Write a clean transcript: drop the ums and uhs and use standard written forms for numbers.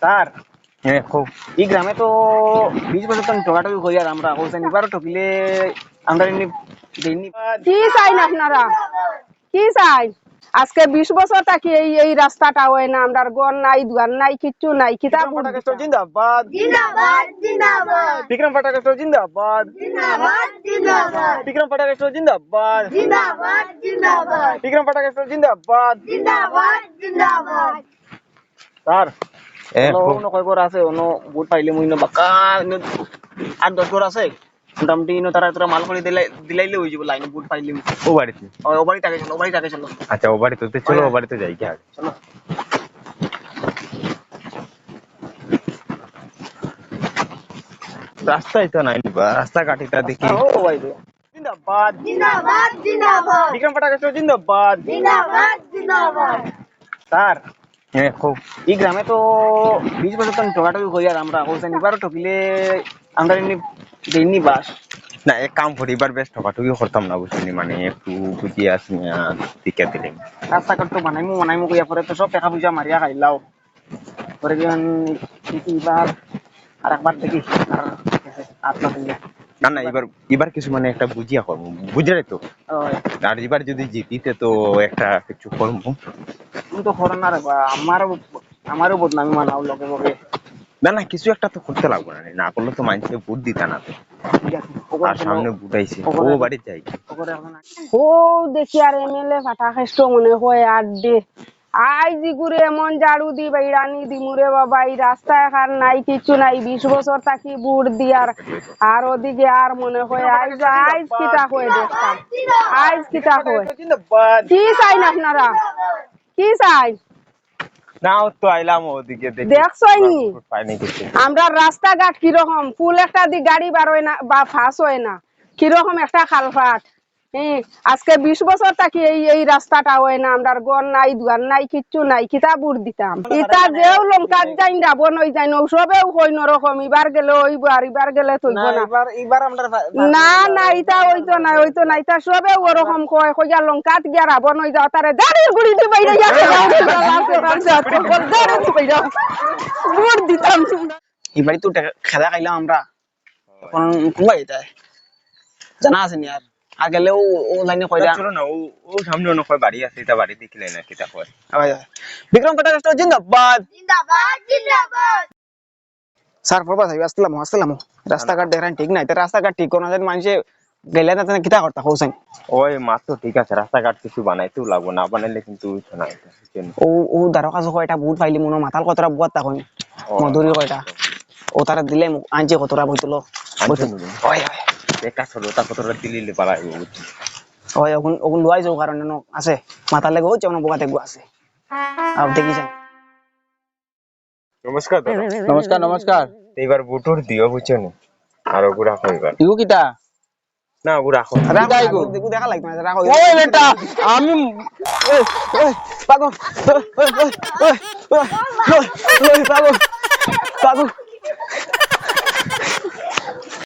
Sir খুব এই গ্রামে তো 20 বছর তো ঠকাঠকি করি আর আমরা হোসেন এবারও ঠকিলে আমরা এমনি দেইনি। কি চাই না আপনারা কি চাই আজকে 20 বছর থাকি এই এই রাস্তাটা হয় না আমরা গন নাই দুয়ার নাই কিচ্ছু নাই কিতাব বিক্রম পাঠাক স্টোর জিন্দাবাদ জিন্দাবাদ জিন্দাবাদ বিক্রম পাঠাক স্টোর জিন্দাবাদ জিন্দাবাদ জিন্দাবাদ বিক্রম পাঠাক স্টোর জিন্দাবাদ জিন্দাবাদ জিন্দাবাদ বিক্রম পাঠাক স্টোর জিন্দাবাদ জিন্দাবাদ জিন্দাবাদ স্যার খুব অন্য কয় ঘর আছে অন্য বুট পাইলে মুই বাক্কা 8-10 ঘর আছে মোটামুটি তারা মাল করে দিলাইলে হয়ে যাব লাইনে বুট পাইলে ও বাড়িতে ও বাড়িটাকে চলো আচ্ছা ও বাড়িতে তো চলো ও বাড়িতে যাই কি আগে চলো রাস্তায় তো নাই বা রাস্তাঘাটিটা দেখি ও ভাই জিন্দাবাদ জিন্দাবাদ জিন্দাবাদ বিক্রম পাঠাক স্টোর জিন্দাবাদ জিন্দাবাদ জিন্দাবাদ স্যার খুব এই গ্রামে তো 20 বছর তো ঠকাঠকি করি আর আমরা হোসেন এবারও ঠকিলে আমরা এমনি দেইনি বাস না এক কাম করি এবার বেশ ঠকাঠকি করতাম না বুঝলি মানে একটু বুঝিয়ে আসি টিকা দিলেন রাস্তাঘাট তো বানাইমু কইয়া পরে তো সব টাকা পয়সা মারিয়া খাইলাও পরে যখন এবার আর একবার দেখি আর আপনার না না এবার কিছু মানে একটা বুঝিয়া করবো বুঝলে তো আর এবার যদি জিতিতে তো একটা কিছু করবো তুমি তো করো না রে বা আমারও বদনামি মানাও লগে লগে না না কিছু একটা তো করতে লাগবে না না করলে তো মানুষকে ভোট দিতা না তো ঠিক আছে আর সামনে বুটাইছে ও বাড়ি যাই ও দেখি আর এমএলএ ফাটা খেষ্ট মনে হয় আর দে আই জিগুরে এমন ঝাড়ু দি বাইরানি দিমুরে বাবা এই রাস্তা এখান নাই কিছু নাই 20 বছর থাকি বুট দিয়ার আর ওদিকে আর মনে হয় আইজ কিতা হয়ে দেখতাম আইজ কিতা হয় কি চাই না আপনারা কি চাই না তো আইলাম ওদিকে দেখি দেখছইনি পাইনি কিছু আমরা রাস্তাঘাট কিরকম ফুল একটা দি গাড়ি বার হয় না বা ফাঁস হয় না কিরকম একটা খালফাট আজকে 20 বছর থাকি এই এই রাস্তাটা হয় না আমরা গন নাই দুয়ার নাই কিচ্ছু নাই কিতা বুট দিতাম ইতা যেও লঙ্কাত যাই যাব নই যাই নৌ সবেও হই নরকম এবার গেলে হইব আর এবার গেলে তৈব না এবার আমরা না না ইতা হইতো না ইতা সবে ওরকম কয় কইয়া লঙ্কাত গিয়া রাব নই যাও তারে দাঁড়িয়ে গুড়ি দি বাইরে যা বুট দিতাম এবারই তো খেলা খাইলাম আমরা এখন কোথায় যায় জানা আছে নি আর আগেলেও ও লাইনে কইরা চলো না ও সামনে অন্য কয় বাড়ি আছে এটা বাড়ি দেখলে না কিটা কয় বিক্রম পাঠাক স্টোর জিন্দাবাদ জিন্দাবাদ জিন্দাবাদ স্যার প্রভাত ভাই আসসালামু রাস্তাঘাট দেখেন ঠিক নাই রাস্তাঘাট ঠিক কোন যায় মানুষে গেলে না কিতা করতা হোসেন ওই মাত্র ঠিক আছে রাস্তাঘাট কিছু বানাইতেও লাগবো না বানাইলে কিন্তু না ও দারো কাছে কয়টা বুট পাইলি মনো মাথাল কতরা বুয়াত তখন মধুরি কয়টা ও তারা দিলে আনছে কতরা বইতলো ওই একটা ছোটটা কতটা দিলে পালাই ওই ওগুন লুয়াই যাও কারণ আছে মাথার লেগে হচ্ছে অন্য বোকাতে গু আছে আর দেখি যান নমস্কার দাদা নমস্কার নমস্কার এইবার বুটুর দিও বুঝছেন আর ওগুলা খাইবার ইগু কিটা না ওগুলা রাখো রাখো ইগু দেখা লাগবে না রাখো ওই বেটা আমি ওই পাগল ওই পাগল পাগল